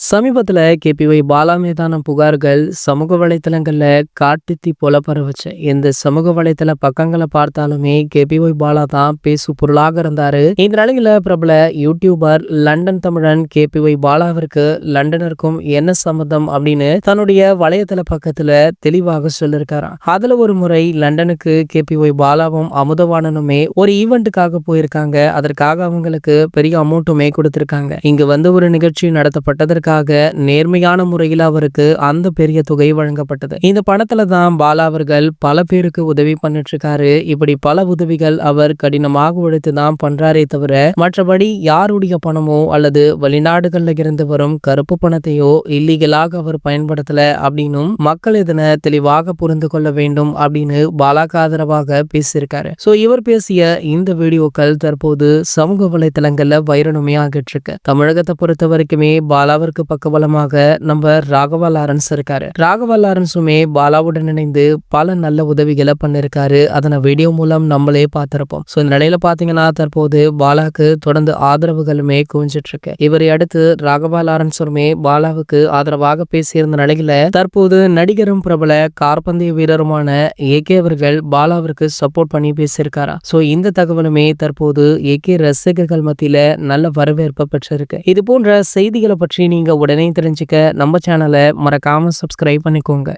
சமீபத்துல கேபிஒய் பாலா மீதான புகார்கள் சமூக வலைத்தளங்கள்ல காட்டுத்தீ போல பரவுச்சு. இந்த சமூக வலைத்தள பக்கங்களை பார்த்தாலுமே கேபிஒய் பாலா தான் பேசு பொருளாக இருந்தாரு. இந்த நிலையில பிரபல யூடியூபர் லண்டன் தமிழன் கேபிஒய் பாலாவிற்கு லண்டனருக்கும் என்ன சம்மந்தம் அப்படின்னு தன்னுடைய வலைத்தள பக்கத்துல தெளிவாக சொல்லியிருக்காராம். அதுல ஒரு முறை லண்டனுக்கு கேபிஒய் பாலாவும் அமுதவாணனுமே ஒரு ஈவெண்ட்டுக்காக போயிருக்காங்க. அதற்காக அவங்களுக்கு பெரிய அமௌண்ட்டுமே கொடுத்திருக்காங்க. இங்க வந்து ஒரு நிகழ்ச்சி நடத்தப்பட்டதற்கு நேர்மையான முறையில் அவருக்கு அந்த பெரிய தொகை வழங்கப்பட்டது. இந்த பணத்துல தான் பாலா அவர்கள் பல பேருக்கு உதவி பண்ணிட்டு இருக்காரு. இப்படி பல உதவிகள் அவர் கடினமாக உழைத்து தான் பண்றாரே தவிர மற்றபடி யாருடைய பணமோ அல்லது வெளிநாடுகள்ல இருந்து வரும் கருப்பு பணத்தையோ இல்லீகலாக அவர் பயன்படுத்தல அப்படின்னும் மக்கள் இதனை தெளிவாக புரிந்து கொள்ள வேண்டும் அப்படின்னு பாலாக்கு ஆதரவாக பேசியிருக்காரு. இவர் பேசிய இந்த வீடியோக்கள் தற்போது சமூக வலைதளங்கள்ல வைரலுமே ஆகிட்டு இருக்கு. தமிழகத்தை பொறுத்த வரைக்குமே பாலாவிற்கு பக்கபலமாக நம்ம ராகவா லாரன்ஸ் இருக்காரு. ராகவா லாரன்ஸுமே பாலாவுடன் இணைந்து பல நல்ல உதவிகளை பண்ணிருக்காரு. அதனை வீடியோ மூலம் நம்மளே பார்த்திருப்போம். இந்த நிலையில பாத்தீங்கன்னா தற்போது பாலாக்கு தொடர்ந்து ஆதரவுகளுமே குவிஞ்சிட்டு இருக்கு. இவரை அடுத்து ராகவா லாரன்ஸுமே பாலாவுக்கு ஆதரவாக பேசியிருந்த நிலையில தற்போது நடிகரும் பிரபல காற்பந்தய வீரருமான ஏகே அவர்கள் பாலாவிற்கு சப்போர்ட் பண்ணி பேசியிருக்காரா. இந்த தகவலுமே தற்போது ஏகே ரசிகர்கள் மத்தியில நல்ல வரவேற்பு பெற்றிருக்கு. இது போன்ற செய்திகளை பற்றி நீங்க உடனே தெரிஞ்சுக்க நம்ம சேனலை மறக்காம சப்ஸ்கிரைப் பண்ணிக்கோங்க.